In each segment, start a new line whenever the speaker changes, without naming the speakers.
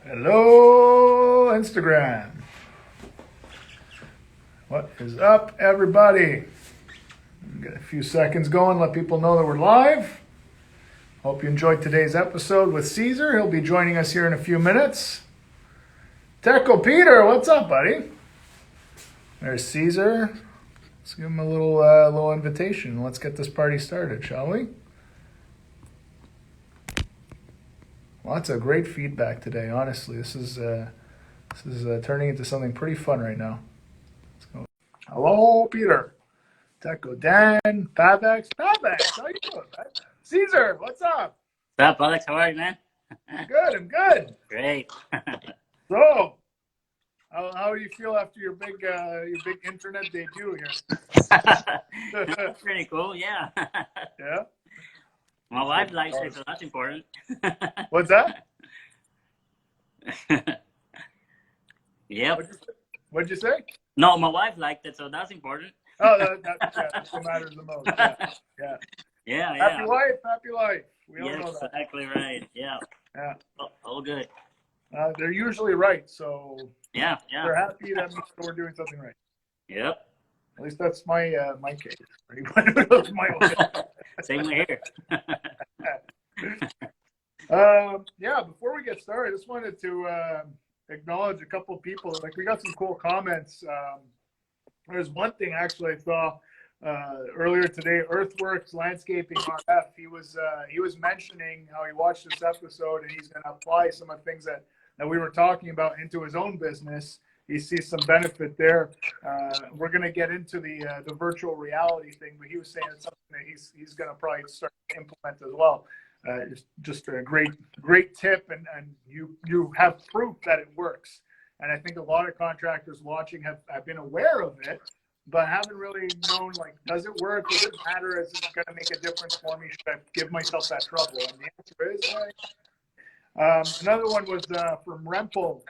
Hello, Instagram. What is up, everybody? Get a few seconds going, let people know that we're live. Hope you enjoyed today's episode with Cesar. He'll be joining us here in a few minutes. Teco Peter, what's up, buddy? There's Cesar. Let's give him a little invitation. Let's get this party started, shall we? Lots of great feedback today. Honestly, this is turning into something pretty fun right now. Let's go. Hello, Peter. Teco Dan, Pavex, how you doing, man? Cesar, what's up?
What's up, Alex? How are you, man?
I'm good.
Great.
So, how do you feel after your big internet debut here?
That's pretty cool. Yeah.
Yeah.
My wife likes it, so that's important.
What's that?
Yep.
What'd you say?
No, my wife liked it, so that's important.
Oh, that's what matters the most. Yeah. Happy life. We all know that.
Exactly right. Yeah.
Yeah.
All good.
They're usually right, so
Yeah.
they're happy. That means we're doing something right.
Yep.
At least that's my case. That's my own.
Same here.
Before we get started, I just wanted to acknowledge a couple of people. Like, we got some cool comments. There's one thing actually I saw earlier today. Earthworks Landscaping RF. He was mentioning how he watched this episode and he's going to apply some of the things that we were talking about into his own business. He sees some benefit there. We're going to get into the virtual reality thing, but he was saying it's something that he's going to probably start to implement as well. Just a great tip, and you have proof that it works. And I think a lot of contractors watching have been aware of it, but haven't really known, like, does it work? Does it matter? Is it going to make a difference for me? Should I give myself that trouble? And the answer is, another one was from Rempel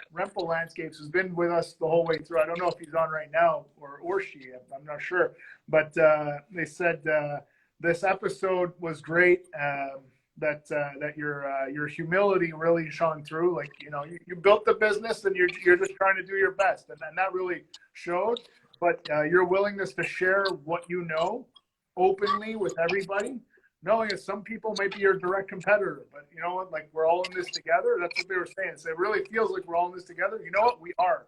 Landscapes, who's been with us the whole way through. I don't know if he's on right now or she. I'm not sure. But they said this episode was great. That your humility really shone through. Like, you built the business and you're just trying to do your best, and that really showed. But your willingness to share what you know openly with everybody, knowing that some people might be your direct competitor, but you know what? Like, we're all in this together. That's what they were saying. So it really feels like we're all in this together. You know what? We are.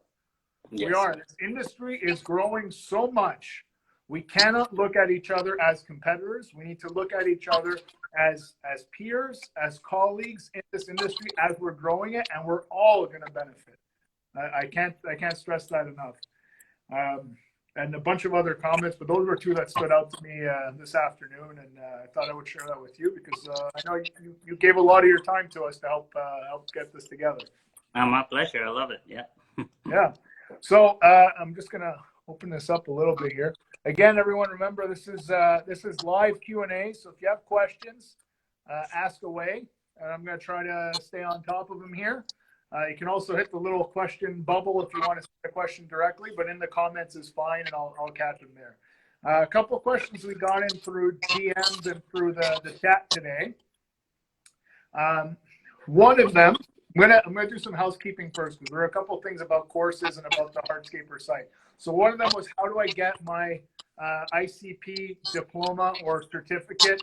Yes. We are. This industry is growing so much. We cannot look at each other as competitors. We need to look at each other as peers, as colleagues in this industry, as we're growing it, and we're all going to benefit. I can't stress that enough. And a bunch of other comments, but those were two that stood out to me this afternoon, and I thought I would share that with you because I know you gave a lot of your time to us to help get this together.
My pleasure. I love it. Yeah.
Yeah. So I'm just gonna open this up a little bit here. Again, everyone, remember this is live Q&A. So if you have questions, ask away, and I'm gonna try to stay on top of them here. You can also hit the little question bubble if you want to say a question directly, but in the comments is fine, and I'll catch them there. A couple of questions we got in through DMs and through the chat today. One of them, I'm gonna do some housekeeping first, because there are a couple of things about courses and about the Hardscaper site. So one of them was, how do I get my ICP diploma or certificate?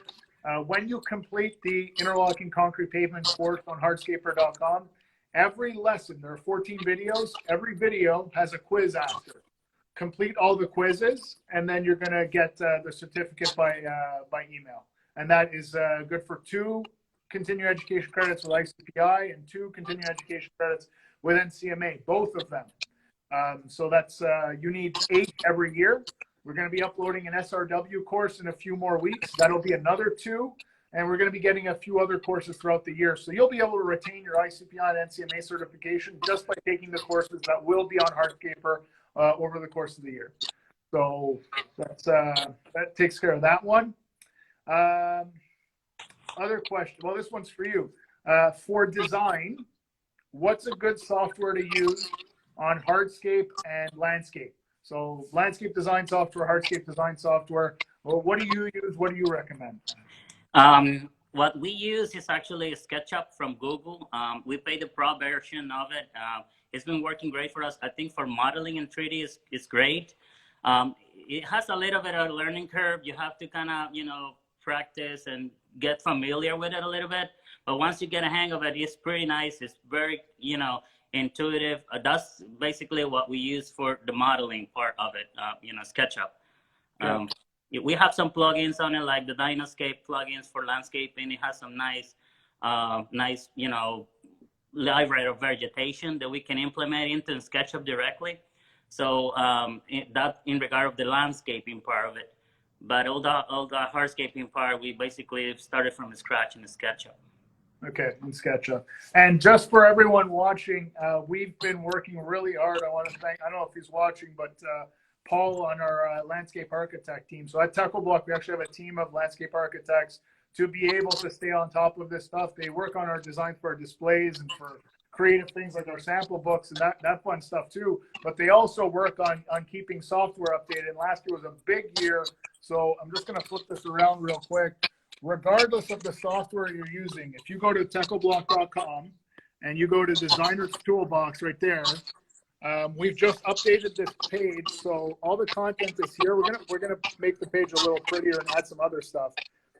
When you complete the interlocking concrete pavement course on hardscaper.com, every lesson, there are 14 videos. Every video has a quiz after. Complete all the quizzes, and then you're going to get the certificate by email. And that is good for 2 continuing education credits with ICPI and 2 continuing education credits with NCMA, both of them. So that's you need 8 every year. We're going to be uploading an SRW course in a few more weeks. That'll be another 2. And we're going to be getting a few other courses throughout the year. So you'll be able to retain your ICPI and NCMA certification just by taking the courses that will be on Hardscaper over the course of the year. So that's that takes care of that one. Other question. Well, this one's for you. For design, what's a good software to use on Hardscape and Landscape? So landscape design software, Hardscape design software. Well, what do you use? What do you recommend?
what we use is actually SketchUp from Google. We pay the pro version of it. It's been working great for us. I think for modeling in 3D is great. It has a little bit of a learning curve. You have to kind of, practice and get familiar with it a little bit. But once you get a hang of it, it's pretty nice. It's very, intuitive. That's basically what we use for the modeling part of it, SketchUp. We have some plugins on it, like the Enscape plugins for landscaping. It has some nice, library of vegetation that we can implement into SketchUp directly. So that in regard of the landscaping part of it. But all the hardscaping part, we basically started from scratch in SketchUp.
Okay, in SketchUp. And just for everyone watching, we've been working really hard. I want to thank, I don't know if he's watching, but Paul on our landscape architect team. So at TechnoBlock, we actually have a team of landscape architects to be able to stay on top of this stuff. They work on our design for our displays and for creative things like our sample books and that fun stuff too. But they also work on keeping software updated. And last year was a big year. So I'm just going to flip this around real quick. Regardless of the software you're using, if you go to technoblock.com and you go to Designer's Toolbox right there, we've just updated this page, so all the content is here. We're gonna make the page a little prettier and add some other stuff.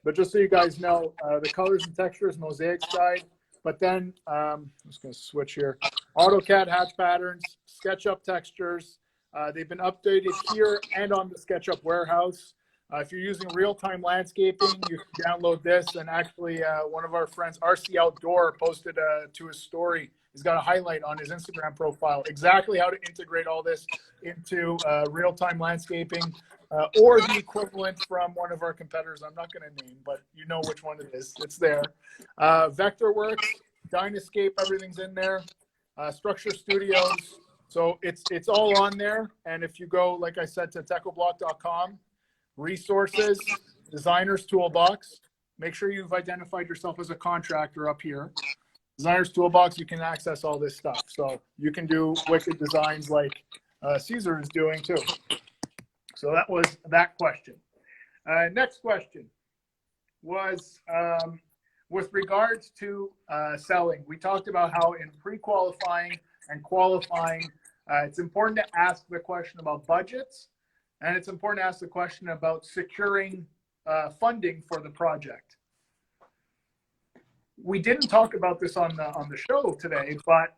But just so you guys know, the colors and textures, mosaic side. But then I'm just gonna switch here. AutoCAD hatch patterns, SketchUp textures. They've been updated here and on the SketchUp warehouse. If you're using real-time landscaping, you can download this. And actually, one of our friends, RC Outdoor, posted to his story. He's got a highlight on his Instagram profile, exactly how to integrate all this into real-time landscaping or the equivalent from one of our competitors. I'm not going to name, but you know which one it is. It's there. Vectorworks, Dynascape, everything's in there. Structure Studios. So it's all on there. And if you go, like I said, to technoblock.com, resources, Designer's Toolbox, make sure you've identified yourself as a contractor up here. Designer's Toolbox, you can access all this stuff. So you can do wicked designs like Cesar is doing too. So that was that question. Next question was with regards to selling. We talked about how in pre-qualifying and qualifying, it's important to ask the question about budgets, and it's important to ask the question about securing funding for the project. We didn't talk about this on the show today, but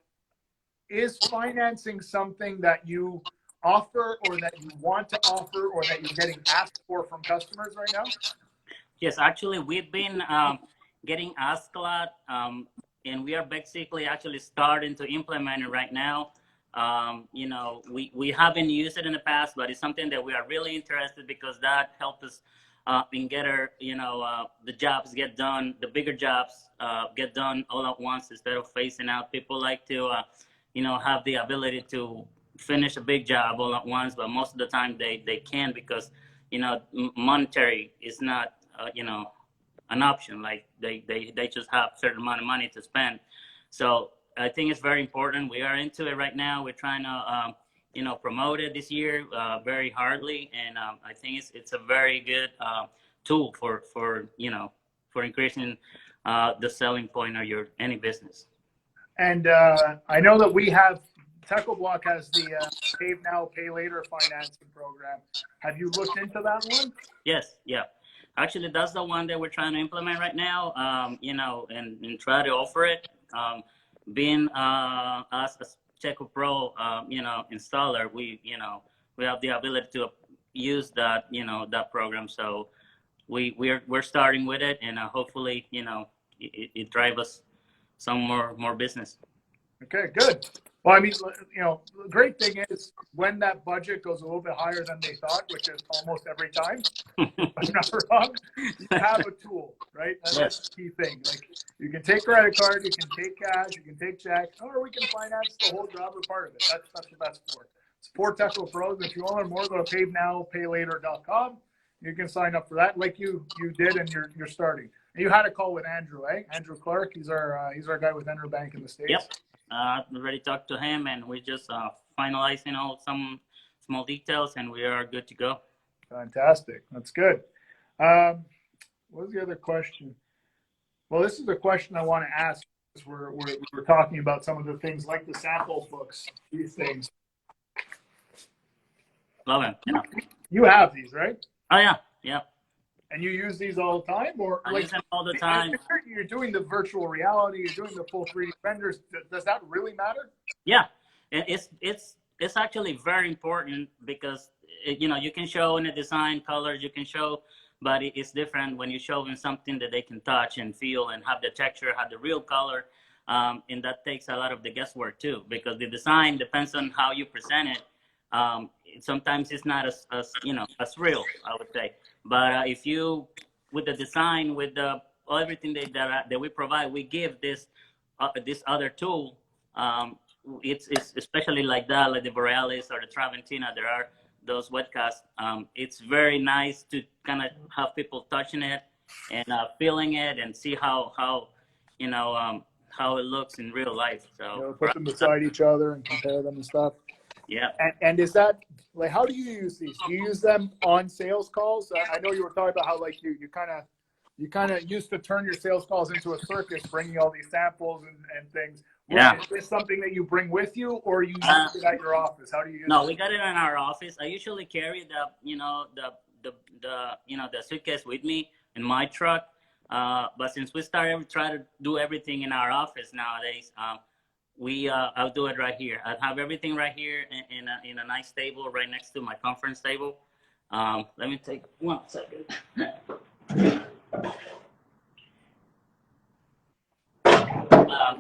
is financing something that you offer or that you want to offer or that you're getting asked for from customers right now?
Yes, actually, we've been getting asked a lot, and we are basically actually starting to implement it right now. We haven't used it in the past, but it's something that we are really interested because that helps us and get our, the jobs get done, the bigger jobs get done all at once instead of phasing out. People like to, have the ability to finish a big job all at once, but most of the time they can because, monetary is not, an option. Like they just have a certain amount of money to spend. So I think it's very important. We are into it right now. We're trying to, promote it this year very hardly, and I think it's a very good tool for increasing the selling point of any business. And
I know that we have TechnoBlock has the Pay Now, Pay Later financing program. Have you looked into that one?
Yes, yeah. Actually, that's the one that we're trying to implement right now. And try to offer it. Being us as Checo Pro, installer, we have the ability to use that, that program. So we're starting with it, and hopefully, it drives us some more business.
Okay, good. Well, I mean, the great thing is when that budget goes a little bit higher than they thought, which is almost every time, if I'm not wrong, you have a tool, right? That's the key thing. Like you can take credit card, you can take cash, you can take check, or we can finance the whole job or part of it. That's what that's for. Support Techno Pros. If you want to learn more, go to paynowpaylater.com. You can sign up for that, like you did, and you're starting. And you had a call with Andrew, eh? Andrew Clark. He's our guy with Andrew Bank in the States.
Yep. We already talked to him, and we're just finalizing some small details, and we are good to go.
Fantastic. That's good. What was the other question? Well, this is a question I want to ask. We're talking about some of the things like the sample books, these things.
Love it. Yeah.
You have these, right?
Oh yeah, yeah.
And you use these all the time, or
I
like
use them all the time.
you're doing the virtual reality, you're doing the full 3D renders. Does that really matter?
Yeah, it's actually very important because you know, you can show in a design colors, you can show, but it's different when you show them something that they can touch and feel and have the texture, have the real color, and that takes a lot of the guesswork too, because the design depends on how you present it. Sometimes it's not as you know, as real, I would say. But if you, with the design, with the everything that we provide, we give this this other tool. It's especially like that, like the Borealis or the Traventina. There are those webcasts. It's very nice to kind of have people touching it and feeling it and see how you know how it looks in real life. So
You know, put them beside each other and compare them and stuff.
yeah.
And is that like, how do you use these? Do you use them on sales calls? I know you were talking about how like you kind of used to turn your sales calls into a circus, bringing all these samples and things.
Yeah.
Is this something that you bring with you, or you use it at your office? How do you use
No,
it?
we got it in our office. I usually carry the you know the suitcase with me in my truck. But since we started trying to do everything in our office nowadays, I'll do it right here. I have everything right here in a nice table right next to my conference table. Let me take 1 second.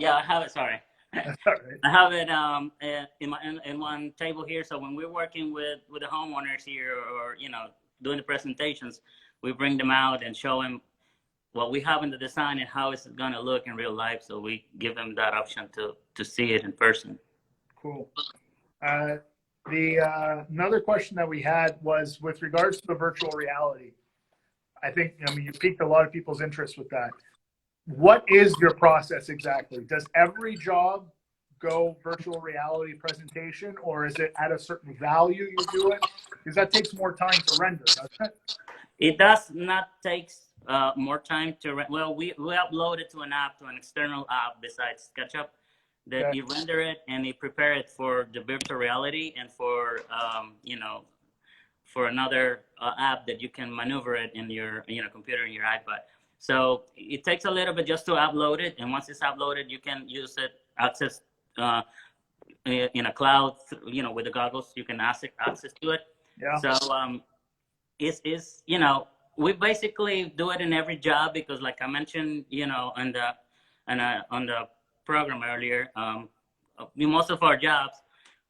Yeah, I have it. Sorry, I have it in one table here. So when we're working with the homeowners here, or you know, doing the presentations, we bring them out and show them what we have in the design and how it's going to look in real life. So we give them that option to see it in person.
Cool. Another question that we had was with regards to the virtual reality. I think, I mean, you piqued a lot of people's interest with that. What is your process exactly? Does every job go virtual reality presentation, or is it at a certain value you do it? Because that takes more time to render, doesn't it?
It does not take more time to well, we upload it to an app, to an external app besides SketchUp, that
Okay.
you render it and you prepare it for the virtual reality and for you know, for another app that you can maneuver it in your computer, in your iPad. So it takes a little bit just to upload it, and once it's uploaded, you can use it, access in a cloud, you know, with the goggles, you can access to it.
Yeah.
So it's you know, we basically do it in every job because, like I mentioned, you know, on the program earlier, most of our jobs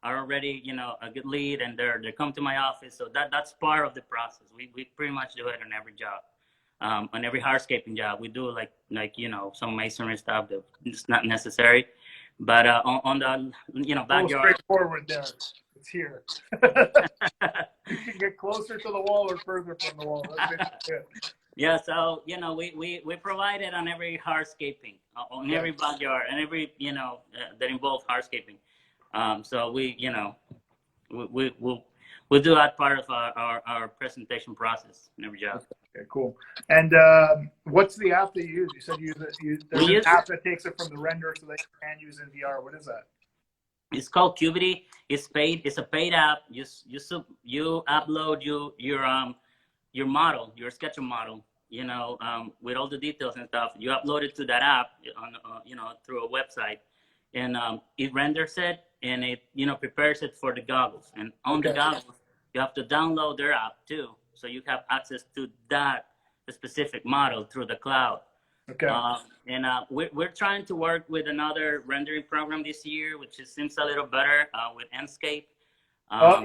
are already, you know, a good lead, and they come to my office. So that's part of the process. We pretty much do it on every job. On every hardscaping job, we do like you know, some masonry stuff that it's not necessary, but on the, you know, backyard.
Straightforward there. It's here. You can get closer to the wall or further from the wall. That's it.
Yeah, so you know, we provide it on every hardscaping, on every backyard, and every, you know, that involves hardscaping. So we, you know, we'll do that part of our presentation process in every job.
Okay, cool. And what's the app that you use? You said there's an app that takes it from the render so that you can use in VR. What is that?
It's called Cubity. It's paid. It's a paid app. You upload your model, your SketchUp model, you know, with all the details and stuff. You upload it to that app on you know, through a website, and it renders it, and it, you know, prepares it for the goggles. And on the goggles, you have to download their app too, so you have access to that specific model through the cloud.
Okay.
And we're trying to work with another rendering program this year, which seems a little better, with Enscape.
Yeah.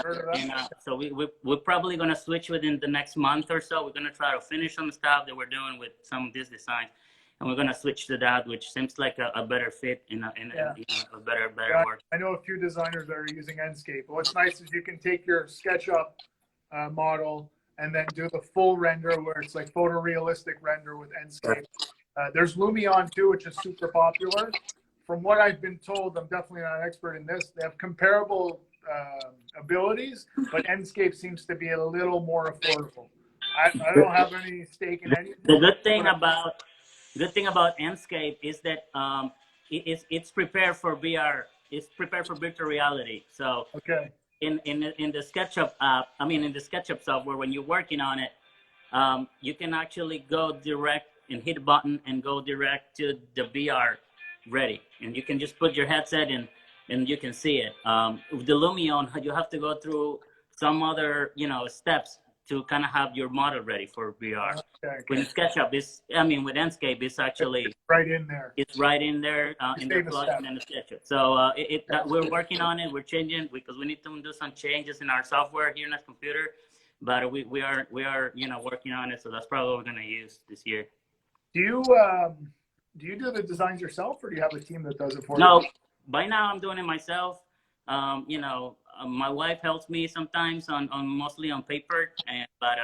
Heard of that.
And so we're probably going to switch within the next month or so. We're going to try to finish some stuff that we're doing with some of this design, and we're going to switch to that, which seems like a better fit in a better work.
I know a few designers that are using Enscape. What's nice is you can take your SketchUp model and then do the full render where it's like photorealistic render with Enscape. There's Lumion too, which is super popular. From what I've been told, I'm definitely not an expert in this, they have comparable abilities, but Enscape seems to be a little more affordable. I don't have any stake in any.
The good thing about good thing about Enscape is that it's prepared for VR. It's prepared for virtual reality. So
Okay.
in the SketchUp app, I mean in the SketchUp software, when you're working on it, you can actually go direct and hit a button and go direct to the VR ready, and you can just put your headset in and you can see it. With the Lumion, you have to go through some other steps to kind of have your model ready for VR.
Okay.
With SketchUp, with Enscape, it's actually
right in there.
It's right in there in the
Save a
plugin
step.
and the SketchUp. So we're working on it. We're changing because we need to do some changes in our software here in this computer. But we are working on it. So that's probably what we're gonna use this year.
Do you do the designs yourself, or do you have a team that does it for you?
No, by now I'm doing it myself. My wife helps me sometimes on mostly on paper, but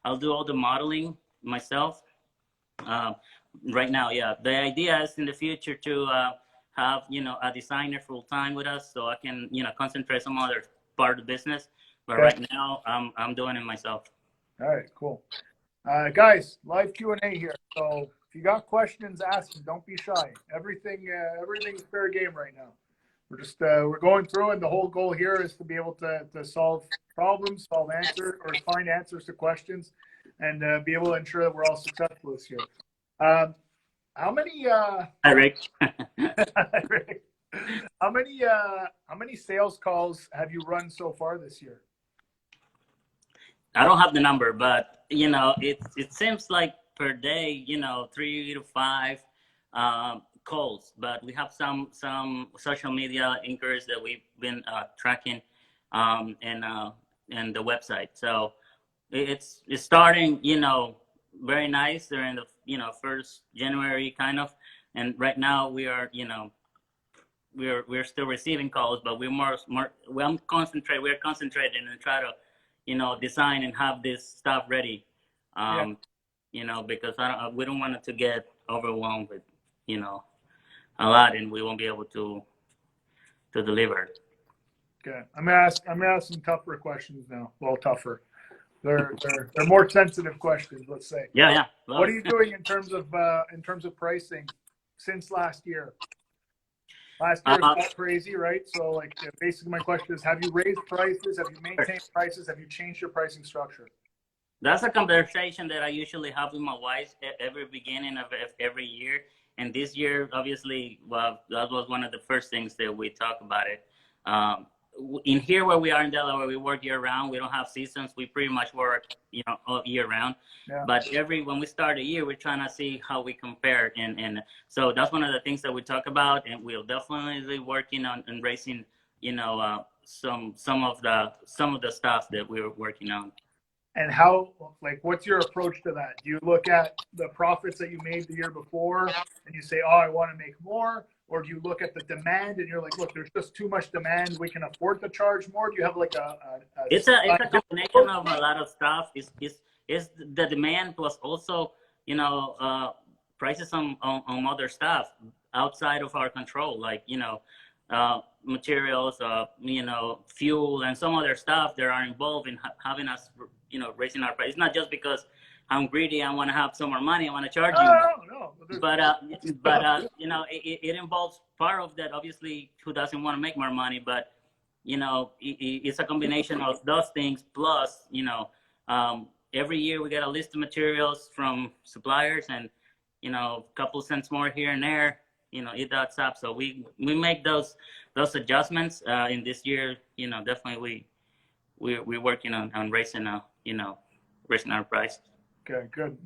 I'll do all the modeling myself. Right now, yeah. The idea is in the future to have a designer full time with us, so I can concentrate some other part of the business. But
Okay.
right now, I'm doing it myself.
All right, cool. Guys, live Q&A here. So if you got questions, ask them. Don't be shy. Everything's fair game right now. We're just we're going through, and the whole goal here is to be able to solve problems, solve answers, or find answers to questions, and be able to ensure that we're all successful this year. How many?
Hi, Rick.
How many sales calls have you run so far this year?
I don't have the number, but it seems like per day, 3 to 5 calls. But we have some social media inquiries that we've been tracking, and the website. So it's starting, very nice. They're in the first January kind of, and right now we are, we're still receiving calls, but we're concentrating and try to design and have this stuff ready, because we don't want it to get overwhelmed with, a lot, and we won't be able to deliver.
Okay, I'm gonna ask some tougher questions now. Well, tougher. They're more sensitive questions, let's say.
Yeah.
What are you doing in terms of pricing since last year? Last year was not crazy, right? So, like, basically, my question is: have you raised prices? Have you maintained prices? Have you changed your pricing structure?
That's a conversation that I usually have with my wife at every beginning of every year. And this year, obviously, well, that was one of the first things that we talk about it. In here where we are in Delaware, we work year round. We don't have seasons. We pretty much work, all year round. Yeah. But when we start a year, we're trying to see how we compare. And so that's one of the things that we talk about. And we're definitely working on raising, some of the stuff that we're working on.
And what's your approach to that? Do you look at the profits that you made the year before and you say, oh, I want to make more? Or do you look at the demand and you're like, look, there's just too much demand. We can afford to charge more. Do you have like
it's a combination of a lot of stuff. It's the demand plus also, prices on other stuff outside of our control, like, materials, fuel and some other stuff that are involved in having us, raising our price. It's not just because I'm greedy, I want to have some more money, I want to charge you.
No.
But it involves part of that, obviously, who doesn't want to make more money, but, it's a combination of those things. Plus, every year we get a list of materials from suppliers and, a couple cents more here and there, it adds up. So we make those adjustments in this year. Definitely we're working on raising raising our price.
Okay, good.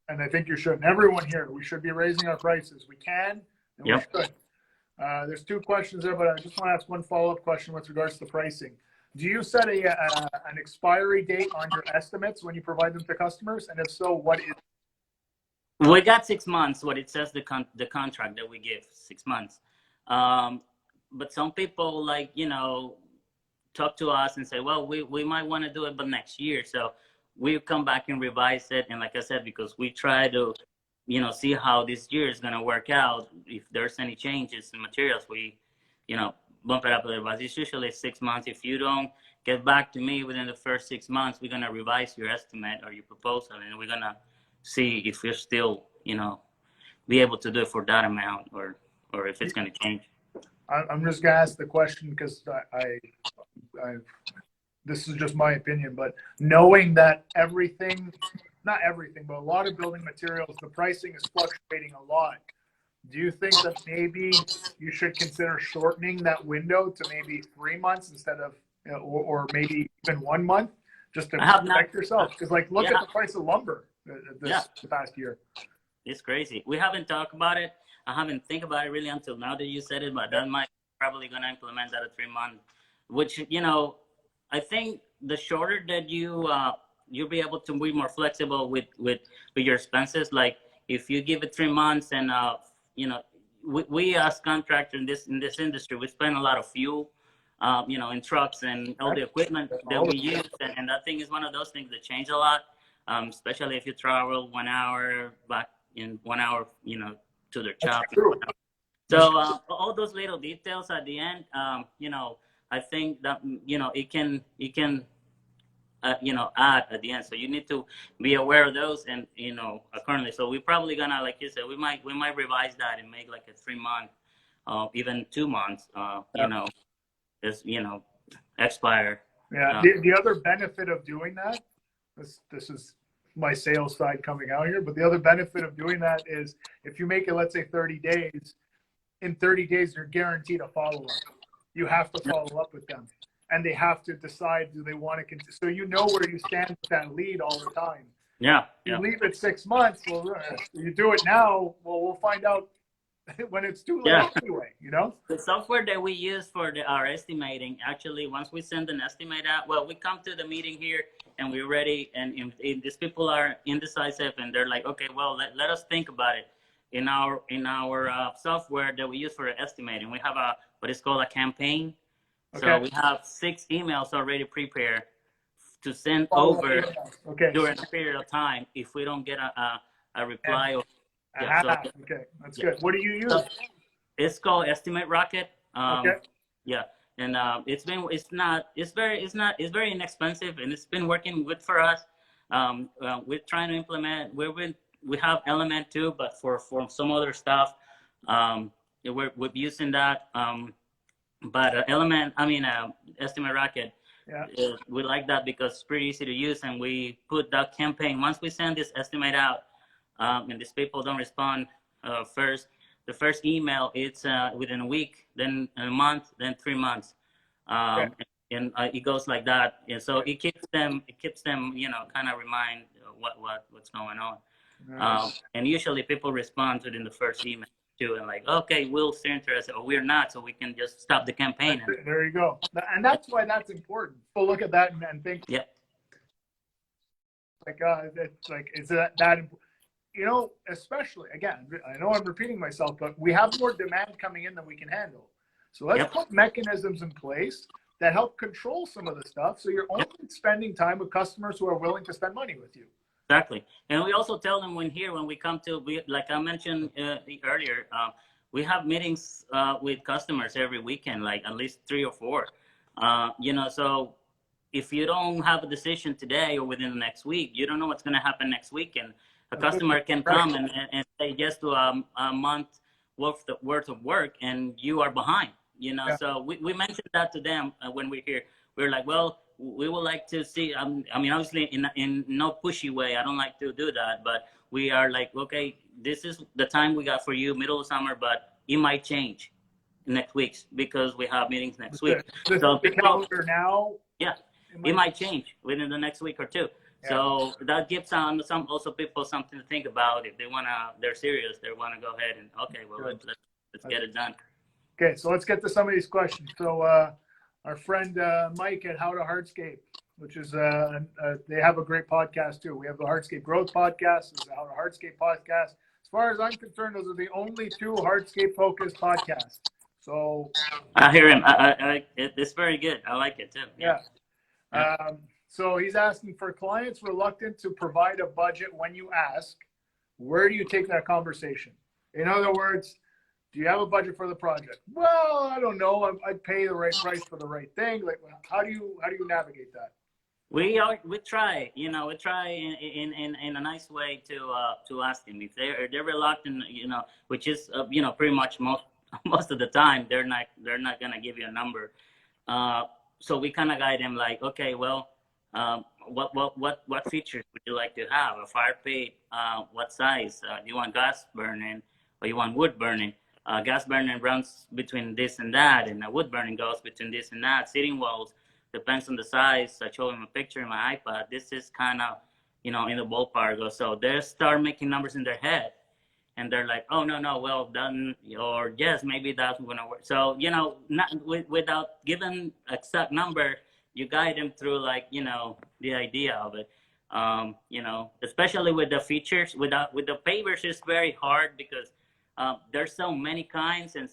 And I think you should. And everyone here, we should be raising our prices. We can, and we should. There's two questions there, but I just want to ask one follow-up question with regards to pricing. Do you set an expiry date on your estimates when you provide them to customers? And if so, what is it?
We got 6 months, what it says, the contract that we give, 6 months. But some people talk to us and say, well, we might want to do it, but next year. So we come back and revise it. And like I said, because we try to, see how this year is going to work out. If there's any changes in materials, we, bump it up a little bit. It's usually 6 months. If you don't get back to me within the first 6 months, we're going to revise your estimate or your proposal, and we're going to see if you're still, be able to do it for that amount, or if it's going to change.
I'm just gonna ask the question because I this is just my opinion, but knowing that everything, not everything, but a lot of building materials, the pricing is fluctuating a lot. Do you think that maybe you should consider shortening that window to maybe 3 months instead of, or maybe even 1 month, just to protect yourself? Because like, look at the price of lumber this past year.
It's crazy. We haven't talked about it. I haven't think about it really until now that you said it, but that might probably gonna implement that at 3 months, which, you know, I think the shorter that you'll be able to be more flexible with your expenses. Like if you give it 3 months, and you know, we as contractors in this industry, we spend a lot of fuel, you know, in trucks and all the equipment that we use, and that thing is one of those things that change a lot, especially if you travel 1 hour back in 1 hour, you know, to their shop. So all those little details at the end, you know, I think that, you know, it can you know, add at the end. So you need to be aware of those, and, you know, accordingly. So we're probably gonna, like you said, we might revise that and make like a 3 month, even 2 months, you know, just, you know, expire.
Yeah. The other benefit of doing that, this is my sales side coming out here, but the other benefit of doing that is if you make it, let's say 30 days, in 30 days, you're guaranteed a follow-up. You have to follow up with them, and they have to decide, do they want to continue? So you know where you stand with that lead all the time.
Yeah.
You leave it 6 months. Well, you do it now. Well, we'll find out when it's too late anyway, you know?
The software that we use for our estimating, actually, once we send an estimate out, well, we come to the meeting here and we're ready. And if these people are indecisive and they're like, okay, well, let us think about it. In our software that we use for estimating, we have what is called a campaign. Okay. So we have 6 emails already prepared to send over during a period of time if we don't get a reply.
Okay, that's good. What do you use?
It's called Estimate Rocket. Yeah, and it's very inexpensive, and it's been working good for us. We're trying to implement. We have Element too, but for some other stuff, we're using that. But Estimate Rocket, we like that because it's pretty easy to use, and we put that campaign. Once we send this estimate out, and these people don't respond the first email, it's within a week, then a month, then 3 months, and it goes like that. And so it keeps them, you know, kind of remind what's going on. Nice. And usually people respond within the first email too, and like, okay, we'll still interested, or we're not, so we can just stop the campaign.
There you go. And that's why that's important. We'll look at that and think, like, it's like, is that important? You know, especially, again, I know I'm repeating myself, but we have more demand coming in than we can handle. So let's put mechanisms in place that help control some of the stuff, so you're only spending time with customers who are willing to spend money with you.
Exactly. And we also tell them when we come to, like I mentioned earlier, we have meetings with customers every weekend, like at least 3 or 4. You know, so if you don't have a decision today or within the next week, you don't know what's going to happen next week. And a customer can come and say yes to a month worth of work, and you are behind, you know. So we mentioned that to them when we're here. We're like, well, we would like to see, I mean, obviously in no pushy way, I don't like to do that, but we are like, okay, this is the time we got for you, middle of summer, but it might change next week because we have meetings next week. So
the calendar now,
it might change within the next week or 2. So that gives some people something to think about. If they're serious, they want to go ahead and, okay, well, let's get it done.
Okay, so let's get to some of these questions. So our friend Mike at How to Hardscape, which is, they have a great podcast too. We have the Hardscape Growth Podcast, there's the How to Hardscape Podcast. As far as I'm concerned, those are the only 2 Hardscape focused podcasts. So
I hear him. It's very good. I like it too.
Yeah. So he's asking, for clients reluctant to provide a budget when you ask, where do you take that conversation? In other words, do you have a budget for the project? Well, I don't know. I'd pay the right price for the right thing. Like, how do you navigate that?
We try, we try in a nice way to ask them if they're reluctant, which is pretty much most of the time they're not gonna give you a number. So we kind of guide them like, okay, well, what features would you like to have? A fire pit? What size? Do you want gas burning or you want wood burning? Gas burning runs between this and that, and wood burning goes between this and that. Sitting walls depends on the size. I showed them a picture in my iPad. This is kind of, in the ballpark. So they start making numbers in their head, and they're like, oh, no, well done, or yes, maybe that's gonna work. So, not without giving exact number, you guide them through the idea of it. Especially with the features, with the pavers, it's very hard because there's so many kinds and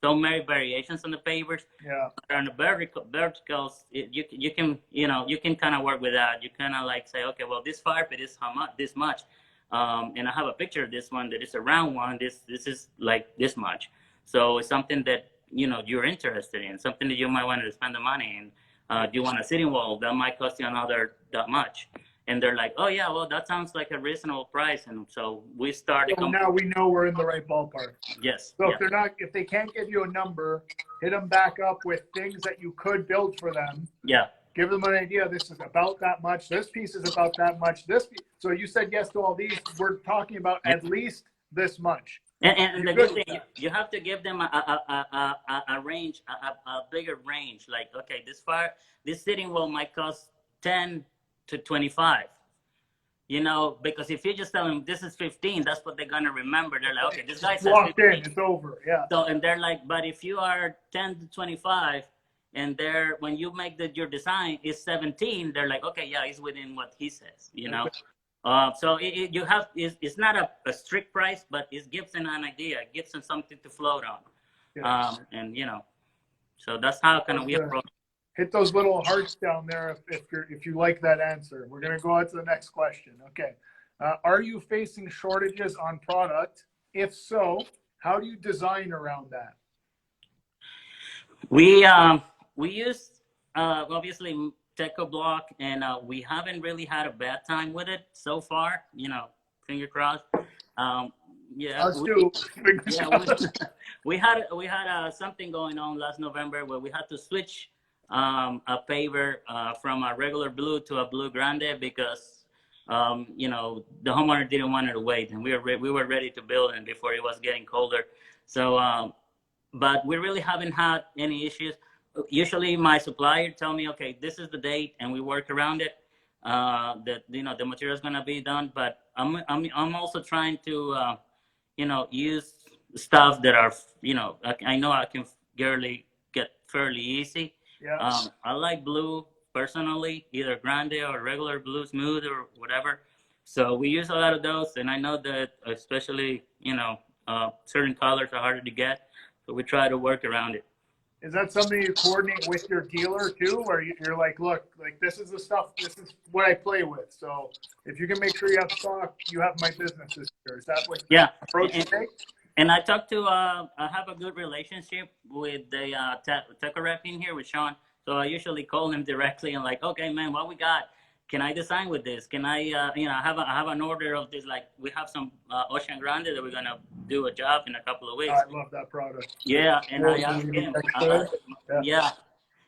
so many variations on the pavers.
Yeah.
On the verticals, you can kind of work with that. You kind of say, okay, well, this fire pit is how much, this much. And I have a picture of this one that is a round one. This is like this much. So it's something that you're interested in, something that you might want to spend the money in. Do you want a sitting wall? That might cost you another that much. And they're like, oh yeah, well that sounds like a reasonable price. And so we started.
So now we know we're in the right ballpark.
Yes.
So
yeah.
if they can't give you a number, hit them back up with things that you could build for them.
Yeah.
Give them an idea. This is about that much. This piece is about that much. So you said yes to all these. We're talking about at least this much.
And the good thing, you have to give them a range, a bigger range. Like, okay, this sitting wall might cost 10 to 25. Because if you just tell them this is 15, that's what they're gonna remember. They're like, okay, this guy said 15.
It's over. Yeah.
So and they're like, but if you are 10 to 25. And when you make your design is 17, they're like, okay, yeah, he's within what he says, So it's not a strict price, but it gives them an idea, it gives them something to float on. Yeah. And so that's how we approach.
Hit those little hearts down there if you like that answer. We're gonna go on to the next question. Okay, are you facing shortages on product? If so, how do you design around that?
We use obviously Teco block, and we haven't really had a bad time with it so far. Finger crossed. Yeah, we had something going on last November where we had to switch a paver from a regular blue to a blue grande because the homeowner didn't want it to wait, and we were ready to build it before it was getting colder. So. But we really haven't had any issues. Usually my supplier tell me, okay, this is the date, and we work around it. That the material is gonna be done. But I'm also trying to use stuff that are I know I can get fairly easy.
Yeah.
I like blue personally, either grande or regular blue smooth or whatever. So we use a lot of those, and I know that especially certain colors are harder to get. So we try to work around it.
Is that something you coordinate with your dealer too, where you're like, look, this is the stuff, this is what I play with. So if you can make sure you have stock, you have my business this year. Is that what approach you take?
And I talk to, I have a good relationship with the Teco rep in here with Sean. So I usually call him directly and like, okay, man, what we got? Can I design with this? Can I, I have an order of this. Like we have some Ocean Grande that we're gonna do a job in a couple of weeks.
I love that product.
Yeah, and I asked him.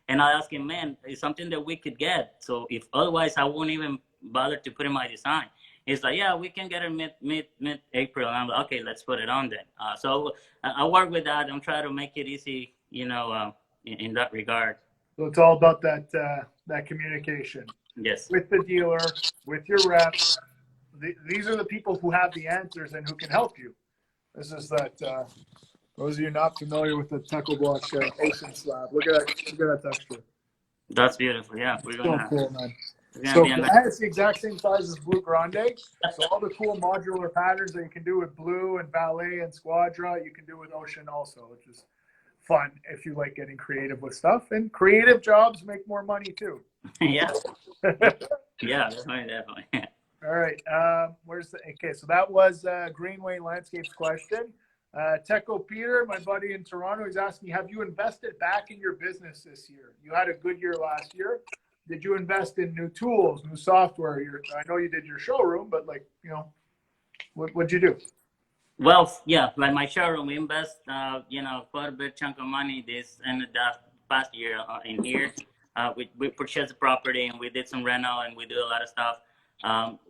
And I asked him, man, it's something that we could get. So if otherwise, I won't even bother to put in my design. He's like, yeah, we can get it mid-April. And I'm like, okay, let's put it on then. So I work with that. I'm trying to make it easy, in that regard.
So it's all about that communication.
Yes.
With the dealer, with your reps. These are the people who have the answers and who can help you. This is that. Those of you not familiar with the Teco block ocean slab, look at that texture.
That's beautiful. Yeah, we're gonna.
So cool, man. So that's the exact same size as Blue Grande. So all the cool modular patterns that you can do with Blue and Ballet and Squadra, you can do with Ocean also, which is fun if you like getting creative with stuff. And creative jobs make more money too.
Yeah. Yeah, definitely.
All right. Okay, so that was Greenway Landscapes question. Teco Peter, my buddy in Toronto, he's asking, have you invested back in your business this year? You had a good year last year. Did you invest in new tools, new software? I know you did your showroom, but like, you know, what'd you do?
Well, yeah, like my showroom, we invest, you know, quite a big chunk of money this and the past year in here. We purchased the property and we did some rental and we do a lot of stuff.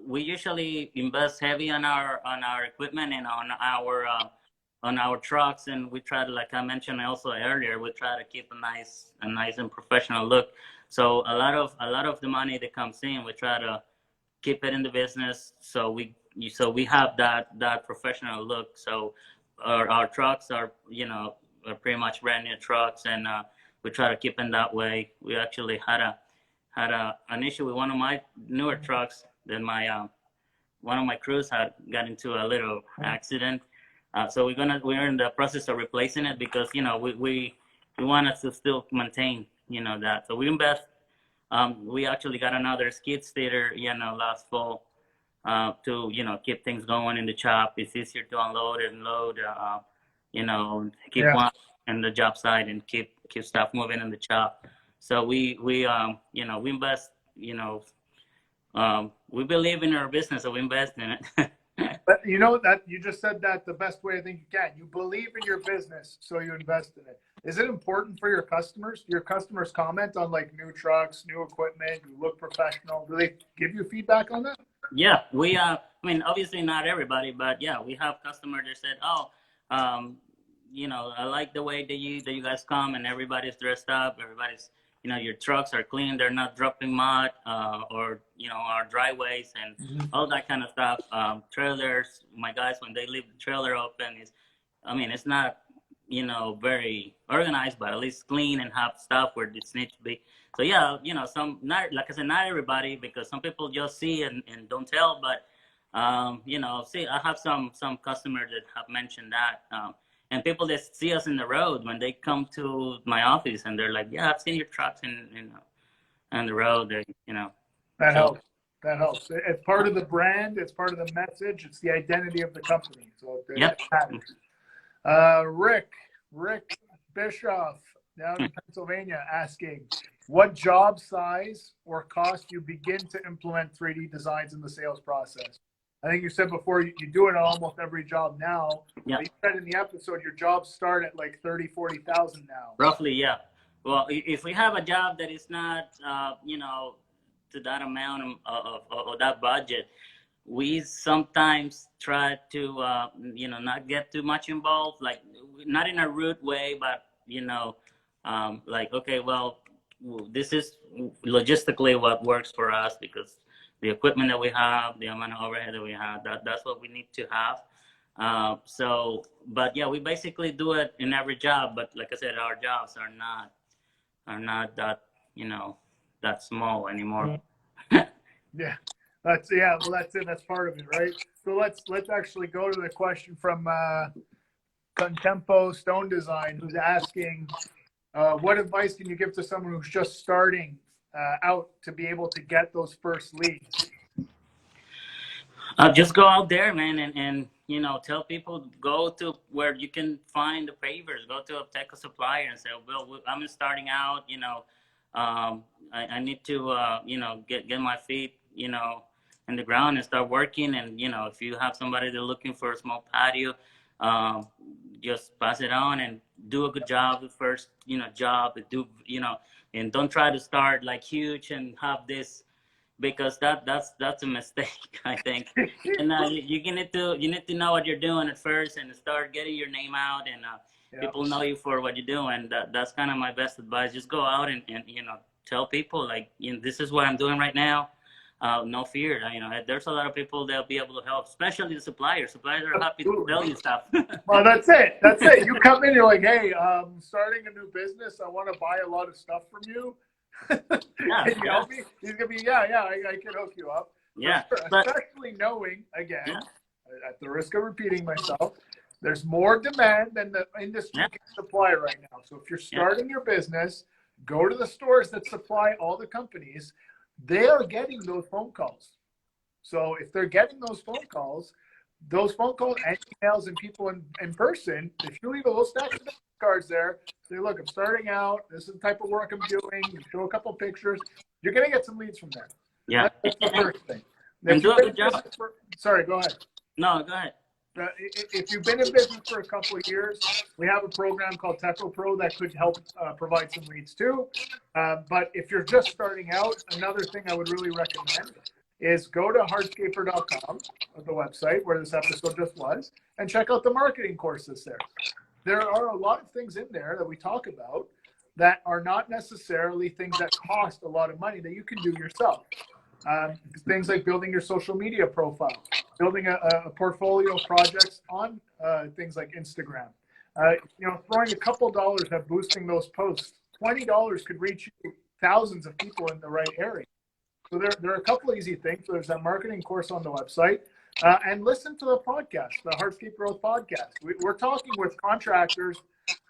We usually invest heavy on our equipment and on our trucks, and we try to, like I mentioned also earlier, we try to keep a nice and professional look. So a lot of the money that comes in, we try to keep it in the business. So we have that professional look. So our trucks are, you know, are pretty much brand new trucks, and we try to keep them that way. We actually had an issue with one of my newer trucks that one of my crews got into a little accident. So we're in the process of replacing it because, you know, we want us to still maintain, you know, that. So we invest. We actually got another skid steer, you know, last fall to, you know, keep things going in the shop. It's easier to unload and load, you know, keep one in the job site and keep stuff moving in the shop. So we you know, we invest, you know, we believe in our business, so we invest in it.
But you know that you just said that the best way I think you can. You believe in your business, so you invest in it. Is it important for your customers? Do your customers comment on like new trucks, new equipment, you look professional? Do they give you feedback on that?
Yeah, we I mean, obviously not everybody, but yeah, we have customers that said, oh, you know, I like the way that you guys come and everybody's dressed up, everybody's, you know, your trucks are clean, they're not dropping mud, or, you know, our driveways and all that kind of stuff. Trailers, my guys, when they leave the trailer open, it's not, you know, very organized, but at least clean and have stuff where it needs to be. So yeah, you know, like I said, not everybody, because some people just see and don't tell, but, you know, I have some customers that have mentioned that, and people that see us in the road when they come to my office and they're like, yeah, I've seen your trucks on the road, you know.
That helps. That helps. It's part of the brand. It's part of the message. It's the identity of the company. So it matters. Rick Bischoff down in Pennsylvania asking, what job size or cost you begin to implement 3D designs in the sales process? I think you said before you do it on almost every job now.
Yeah.
You said in the episode your jobs start at like 30,000, 40,000 now.
Roughly, yeah. Well, if we have a job that is not, you know, to that amount of that budget, we sometimes try to, you know, not get too much involved, like not in a rude way, but, you know, like, okay, well, this is logistically what works for us because the equipment that we have, the amount of overhead that we have, that's what we need to have. So, but yeah, we basically do it in every job. But like I said, our jobs are not that, you know, that small anymore.
Yeah, that's well, that's it. That's part of it, right? So let's actually go to the question from Contempo Stone Design, who's asking, what advice can you give to someone who's just starting out to be able to get those first leads?
Just go out there, man, and you know, tell people, go to where you can find the favors. Go to a tech supplier and say, well, I'm starting out, you know, I need to, you know, get my feet, you know, in the ground and start working. And, you know, if you have somebody that's looking for a small patio, just pass it on and do a good job the first, you know, job. Do, you know, and don't try to start like huge and have this, because that's a mistake, I think. And you need to know what you're doing at first and start getting your name out, and people know you for what you're doing. That's kind of my best advice. Just go out and you know, tell people, like, you know, this is what I'm doing right now. No fear. You know, there's a lot of people that'll be able to help, especially the suppliers. Suppliers are happy to tell you stuff.
Well, that's it. That's it. You come in, you're like, hey, starting a new business. I want to buy a lot of stuff from you.
Yeah,
Can you help me? He's gonna be, I can hook you up.
Yeah,
sure. Especially knowing, again, at the risk of repeating myself, there's more demand than the industry can supply right now. So if you're starting your business, go to the stores that supply all the companies. They are getting those phone calls. So if they're getting those phone calls, those phone calls and emails and people in person, if you leave a little stack of cards there, say, look, I'm starting out. This is the type of work I'm doing. You show a couple pictures. You're going to get some leads from there.
Yeah.
That's the first thing.
And do a good job.
Sorry, go ahead.
No, go ahead.
If you've been in business for a couple of years, we have a program called Techo Pro that could help provide some leads too. But if you're just starting out, another thing I would really recommend is go to hardscaper.com, the website where this episode just was, and check out the marketing courses there. There are a lot of things in there that we talk about that are not necessarily things that cost a lot of money that you can do yourself. Things like building your social media profile, building a portfolio of projects on things like Instagram. Throwing a couple dollars at boosting those posts. $20 could reach you thousands of people in the right area. So there are a couple of easy things. There's that marketing course on the website. And listen to the podcast, the Hardscape Growth podcast. We're talking with contractors.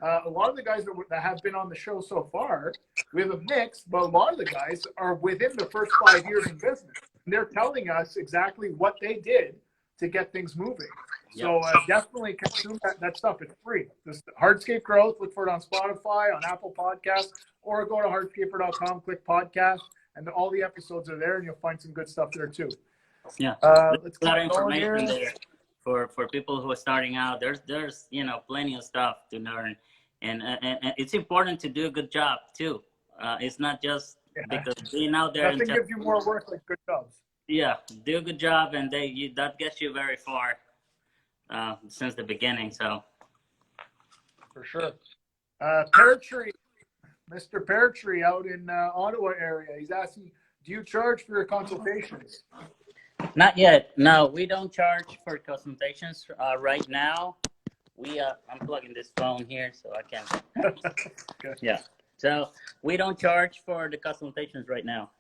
A lot of the guys that have been on the show so far, we have a mix, but a lot of the guys are within the first 5 years in business. And they're telling us exactly what they did to get things moving. So definitely consume that stuff. It's free. This Hardscape Growth, look for it on Spotify, on Apple Podcasts, or go to hardscaper.com, click podcast, and all the episodes are there, and you'll find some good stuff there too.
Yeah,
let's
a lot of
keep going
information
here.
there for people who are starting out. There's plenty of stuff to learn, and it's important to do a good job too. It's not just because being out there.
Nothing gives you more work like good jobs.
Yeah, do a good job, and that gets you very far since the beginning. So
for sure. Pear Tree, Mr. Pear Tree out in Ottawa area. He's asking, do you charge for your consultations?
Not yet. No, we don't charge for consultations right now. I'm plugging this phone here so I can.
Okay.
Yeah. So we don't charge for the consultations right now.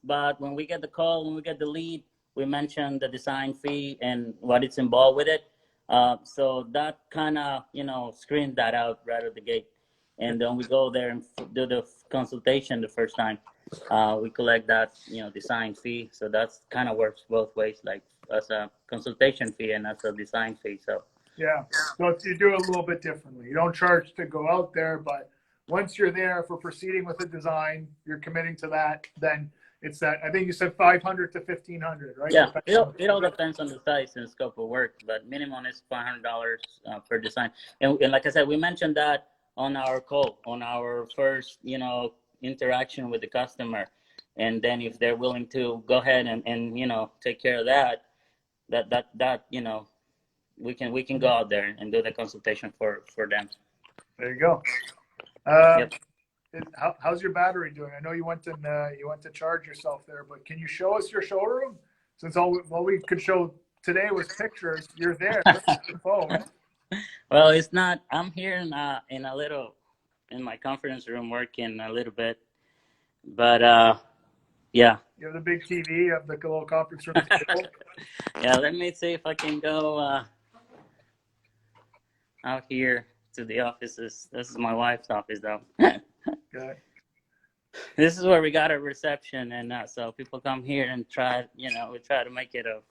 But when we get the call, when we get the lead, we mention the design fee and what it's involved with it. So that kind of, screens that out right at the gate. And then we go there and do the consultation the first time. We collect that, design fee. So that's kind of works both ways, like as a consultation fee and as a design fee. So
yeah, so you do it a little bit differently. You don't charge to go out there, but once you're there for proceeding with the design, you're committing to that. Then it's that. I think you said 500 to 1,500, right?
Yeah, it all depends on the size and scope of work, but minimum is $500 per design. And like I said, we mentioned that on our call, on our first, interaction with the customer. And then if they're willing to go ahead and take care of that, we can go out there and do the consultation for them.
There you go.
Yep.
How's your battery doing? I know you went to charge yourself there, but can you show us your showroom? Since all we could show today was pictures, you're there. Your phone.
Well, it's not. I'm here in my conference room working a little bit, but yeah.
You have the big TV. You have the little conference room table.
Yeah, let me see if I can go out here to the offices. This is my wife's office, though.
Okay.
This is where we got a reception, and so people come here and try. We try to make it a.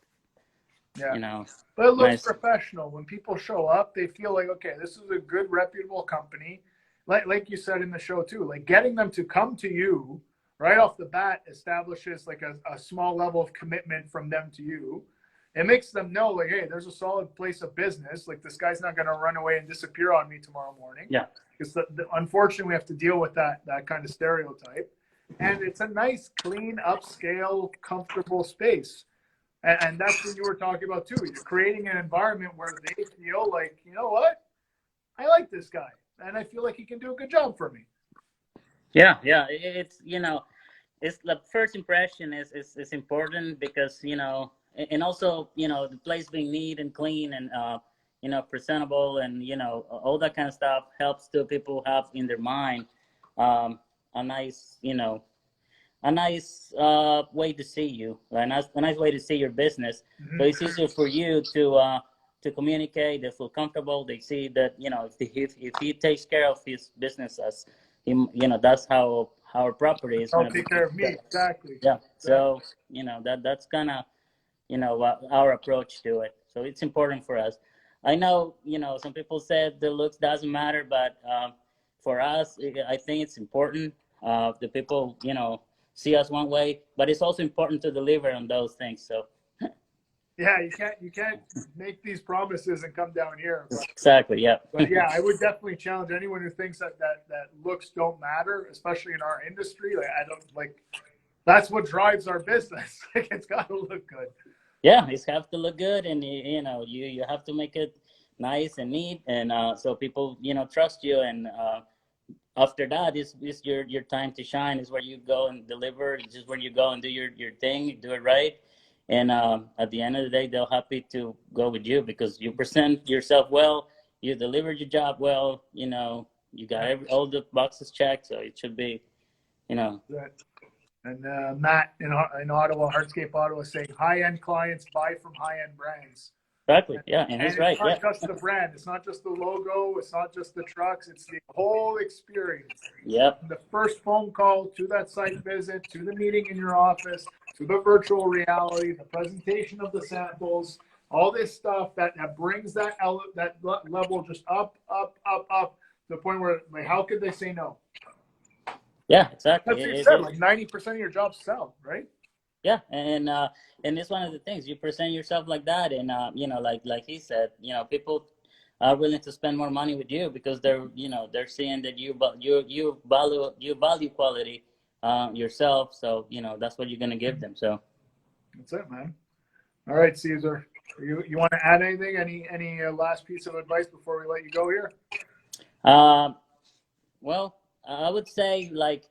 Yeah. But it looks
nice.
Professional. When people show up, they feel like, okay, this is a good, reputable company. Like you said in the show too, like getting them to come to you right off the bat establishes like a small level of commitment from them to you. It makes them know like, hey, there's a solid place of business. Like this guy's not going to run away and disappear on me tomorrow morning.
Yeah.
Because unfortunately we have to deal with that kind of stereotype. And it's a nice, clean, upscale, comfortable space. And that's what you were talking about too. You're creating an environment where they feel like, you know what? I like this guy. And I feel like he can do a good job for me.
Yeah. It's it's the first impression is important because and also the place being neat and clean and presentable and all that kind of stuff helps to people have in their mind a nice way to see you, a nice way to see your business. Mm-hmm. So it's easier for you to communicate. They feel comfortable. They see that if he takes care of his business as that's how our property is.
I'll take care of me. Exactly.
Yeah. So that's kind of you know, our approach to it. So it's important for us. I know, you know, some people said the looks doesn't matter, but for us, I think it's important. The people, you know, see us one way, but it's also important to deliver on those things. So
Yeah, you can't make these promises and come down here.
exactly, yeah.
But yeah, I would definitely challenge anyone who thinks that looks don't matter, especially in our industry. Like I don't like that's what drives our business. Like it's got to look good.
Yeah, it's have to look good, and you know, you have to make it nice and neat, and so people, you know, trust you. And after that is your time to shine. Is where you go and deliver. It's just where you go and do your thing, you do it right. And at the end of the day, they're happy to go with you because you present yourself well, you delivered your job well, you know, you got all the boxes checked, so it should be, you know.
Right. And Matt in Ottawa, Hardscape Ottawa, saying high-end clients buy from high-end brands.
Exactly, yeah, and he's right.
It's not just the brand, it's not just the logo, it's not just the trucks, it's the whole experience.
Yep.
The first phone call to that site visit, to the meeting in your office, to the virtual reality, the presentation of the samples, all this stuff that brings that level just up to the point where, like, how could they say no?
Yeah, exactly.
That's what you said, like 90% of your jobs sell, right?
Yeah, and it's one of the things, you present yourself like that, and you know, like he said, you know, people are willing to spend more money with you because they're, you know, they're seeing that you value quality yourself. So you know, that's what you're gonna give them. So
that's it, man. All right, Cesar, you want to add anything? Any last piece of advice before we let you go here?
Well, I would say, like,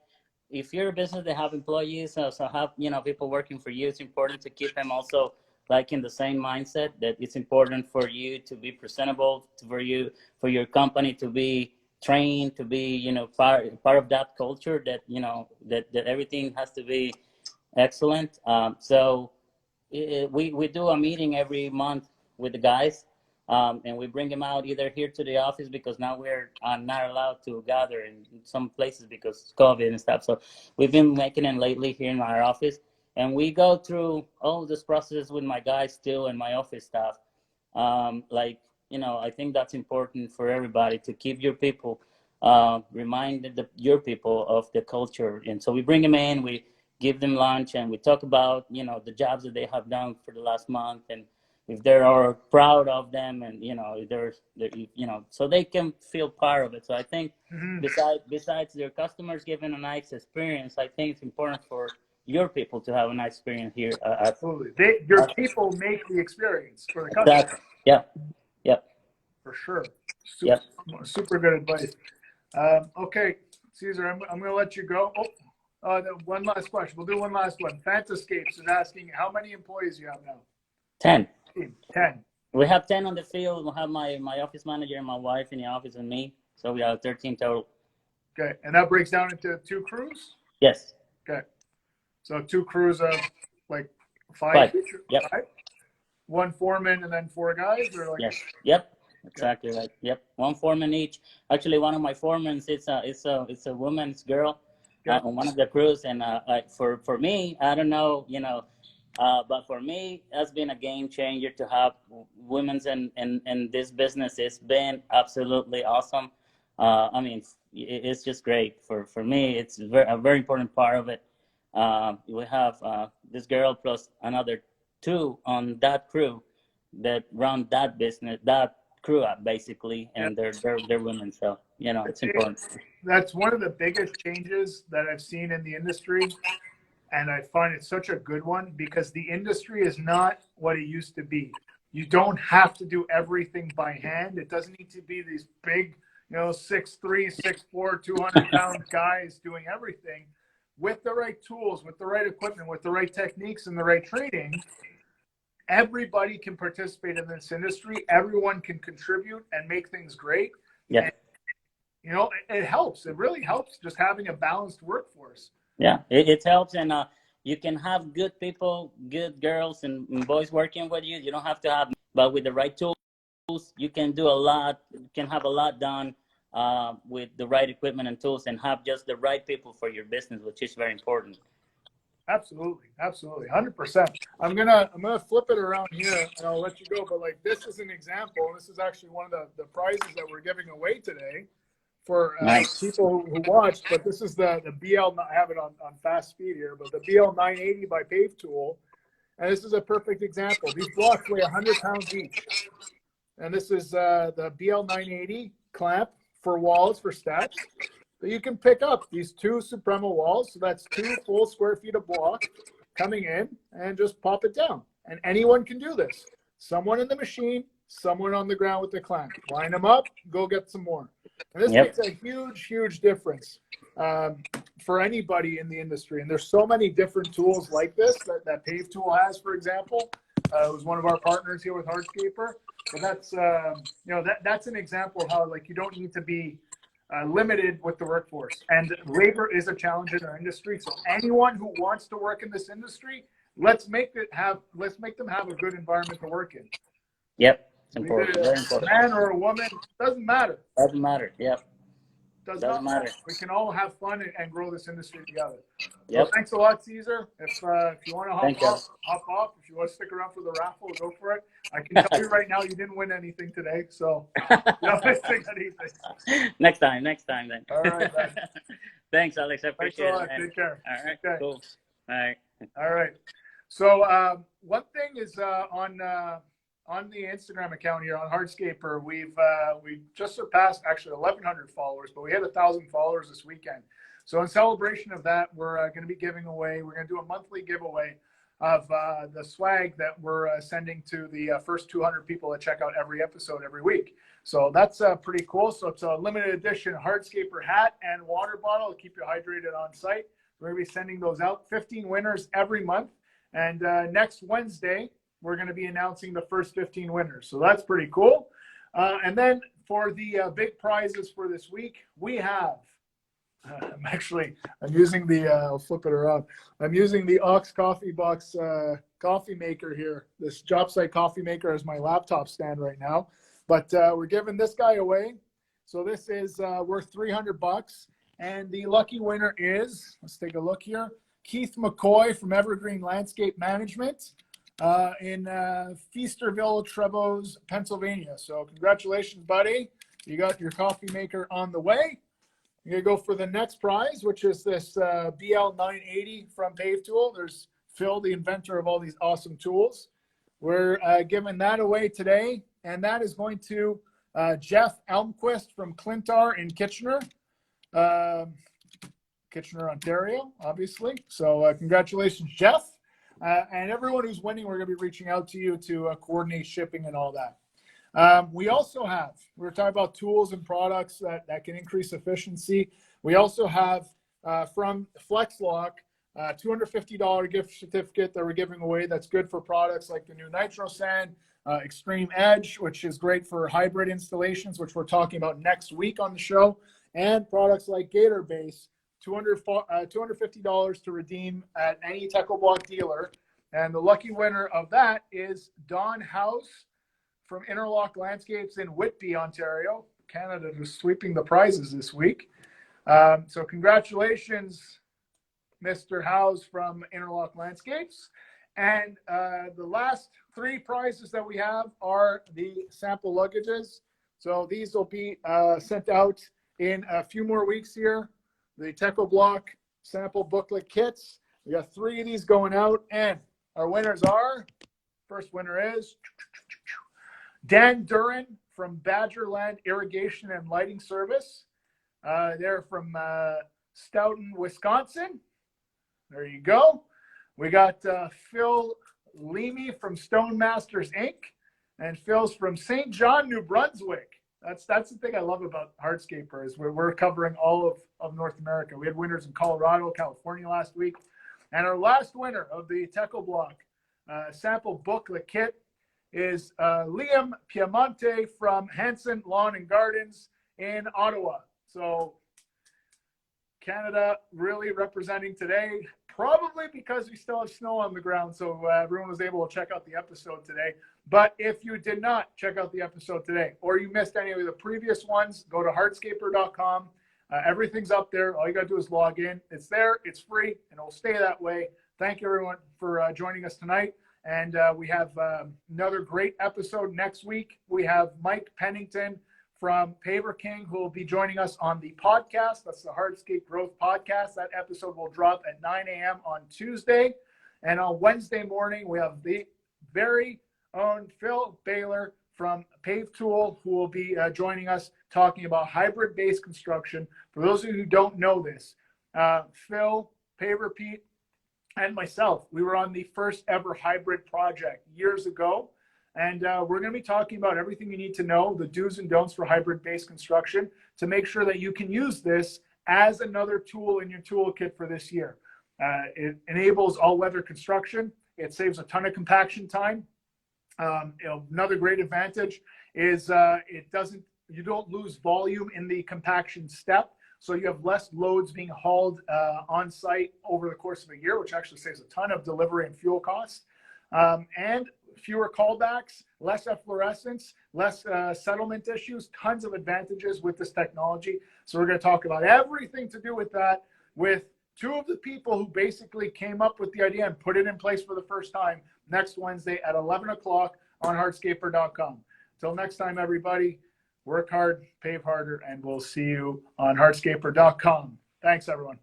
if you're a business that have employees, so have, you know, people working for you, it's important to keep them also like in the same mindset that it's important for you to be presentable, for your company to be trained, to be, you know, part of that culture, that, you know, that everything has to be excellent. So we do a meeting every month with the guys. And we bring them out either here to the office because now we're not allowed to gather in some places because COVID and stuff. So we've been making it lately here in our office. And we go through all this process with my guys still and my office staff. Like, you know, I think that's important for everybody to keep your people, remind your people of the culture. And so we bring them in, we give them lunch, and we talk about, you know, the jobs that they have done for the last month, and if they are proud of them, and, you know, they're you know, so they can feel part of it. So I think besides their customers giving a nice experience, I think it's important for your people to have a nice experience here.
Absolutely. Your people make the experience for the customer.
Exactly. Yeah. Yep.
For sure. Super good advice. Okay, Cesar, I'm going to let you go. One last question. We'll do one last one. Fantascapes is asking how many employees you have now?
10.
10.
We have 10 on the field. We have my office manager and my wife in the office and me. So we have 13 total.
Okay. And that breaks down into 2 crews?
Yes.
Okay. So 2 crews of like 5?
Yep.
5? 1 foreman and then 4 guys? Or like...
Yes. Yep. Exactly right. Yep. 1 foreman each. Actually, one of my foremans, it's a woman's girl on one of the crews. And for me, I don't know, you know, but for me, it's been a game changer to have women's in this business. It's been absolutely awesome. I mean, it's just great for me. It's a very important part of it. We have this girl plus another 2 on that crew that run that business, that crew up basically, and they're women. So, you know, it's important.
That's one of the biggest changes that I've seen in the industry. And I find it such a good one because the industry is not what it used to be. You don't have to do everything by hand. It doesn't need to be these big, you know, 6'3", 6'4", 200-pound guys doing everything. With the right tools, with the right equipment, with the right techniques and the right training, everybody can participate in this industry. Everyone can contribute and make things great.
Yeah.
And, you know, it helps. It really helps just having a balanced workforce.
Yeah, it helps, and you can have good people, good girls and boys working with you. You don't have to have, but with the right tools, you can do a lot. You can have a lot done with the right equipment and tools, and have just the right people for your business, which is very important.
Absolutely, absolutely, 100%. I'm gonna flip it around here, and I'll let you go. But like, this is an example. And this is actually one of the prizes that we're giving away today for
Nice.
people who watched. But this is the BL. I have it on fast speed here, but the BL 980 by Pave Tool, and this is a perfect example. These blocks weigh 100 pounds each, and this is the BL 980 clamp for walls for steps. So you can pick up these 2 Suprema walls. So that's 2 full square feet of block coming in, and just pop it down. And anyone can do this. Someone in the machine, someone on the ground with the clamp. Line them up, go get some more. And this makes a huge, huge difference for anybody in the industry. And there's so many different tools like this that Pave Tool has, for example. It was one of our partners here with Hardscaper. But that's, that's an example of how, like, you don't need to be limited with the workforce, and labor is a challenge in our industry. So anyone who wants to work in this industry, let's make them have a good environment to work in.
Yep, it's important. Very important.
A man or a woman, doesn't matter.
Doesn't matter. Yep.
Doesn't matter. We can all have fun and grow this industry together.
Yep.
So thanks a lot, Cesar. If you want to hop off. If you want to stick around for the raffle, go for it. I can tell you right now, you didn't win anything today, so don't missing anything.
Next time then.
All right, man.
Thanks, Alex. I appreciate it.
Thanks a lot. Take care.
All right.
Okay.
Cool. All
right. So one thing is on the Instagram account here on Hardscaper, we just surpassed actually 1,100 followers, but we had 1,000 followers this weekend. So in celebration of that, we're going to be giving away. We're going to do a monthly giveaway of the swag that we're sending to the first 200 people that check out every episode every week. So that's pretty cool. So it's a limited edition Hardscaper hat and water bottle to keep you hydrated on site. We're going to be sending those out. 15 winners every month. And next Wednesday, we're going to be announcing the first 15 winners. So that's pretty cool. And then for the big prizes for this week, we have, I'm using the, I'll flip it around. I'm using the Ox Coffee Box coffee maker here. This job site coffee maker is my laptop stand right now. But we're giving this guy away. So this is worth $300. And the lucky winner is, let's take a look here, Keith McCoy from Evergreen Landscape Management in Feasterville, Trevose, Pennsylvania. So congratulations, buddy. You got your coffee maker on the way. You're going to go for the next prize, which is this BL 980 from Pave Tool. There's Phil, the inventor of all these awesome tools. We're giving that away today, and that is going to Jeff Elmquist from Clintar in Kitchener. Kitchener, Ontario, obviously. So congratulations, Jeff. And everyone who's winning, we're going to be reaching out to you to coordinate shipping and all that. We also have, we're talking about tools and products that can increase efficiency. We also have from FlexLock, $250 gift certificate that we're giving away that's good for products like the new Nitro Sand, Extreme Edge, which is great for hybrid installations, which we're talking about next week on the show, and products like Gator Base, $250 to redeem at any Techo-Block dealer. And the lucky winner of that is Don House from Interlock Landscapes in Whitby, Ontario, Canada, just sweeping the prizes this week. So congratulations, Mr. House from Interlock Landscapes. And the last 3 prizes that we have are the sample luggages. So these will be sent out in a few more weeks here. The Techo-Block sample booklet kits. We got 3 of these going out, and our winners are, first winner is Dan Duran from Badgerland Irrigation and Lighting Service. They're from Stoughton, Wisconsin. There you go. We got Phil Leamy from Stone Masters Inc. And Phil's from St. John, New Brunswick. That's the thing I love about Hardscaper is we're covering all of North America. We had winners in Colorado, California last week. And our last winner of the Techo-Block sample booklet kit is Liam Piemonte from Hanson Lawn and Gardens in Ottawa. So Canada really representing today, probably because we still have snow on the ground. So everyone was able to check out the episode today. But if you did not check out the episode today, or you missed any of the previous ones, go to hardscaper.com. Everything's up there. All you got to do is log in. It's there. It's free, and it'll stay that way thank you everyone for joining us tonight. And we have another great episode next week. We have Mike Pennington from Paver King, who will be joining us on the podcast. That's the Hardscape Growth Podcast. That episode will drop at 9 a.m. on Tuesday. And on Wednesday morning, we have the very own Phil Baylor from Pave Tool, who will be joining us talking about hybrid-based construction. For those of you who don't know this, Phil, Paver Pete, and myself, we were on the first ever hybrid project years ago. And we're going to be talking about everything you need to know, the do's and don'ts for hybrid-based construction, to make sure that you can use this as another tool in your toolkit for this year. It enables all-weather construction. It saves a ton of compaction time. Another great advantage is you don't lose volume in the compaction step. So you have less loads being hauled on site over the course of a year, which actually saves a ton of delivery and fuel costs. And fewer callbacks, less efflorescence, less settlement issues, tons of advantages with this technology. So we're going to talk about everything to do with that with two of the people who basically came up with the idea and put it in place for the first time next Wednesday at 11 o'clock on hardscaper.com. Till next time, everybody. Work hard, pave harder, and we'll see you on hardscaper.com. Thanks, everyone.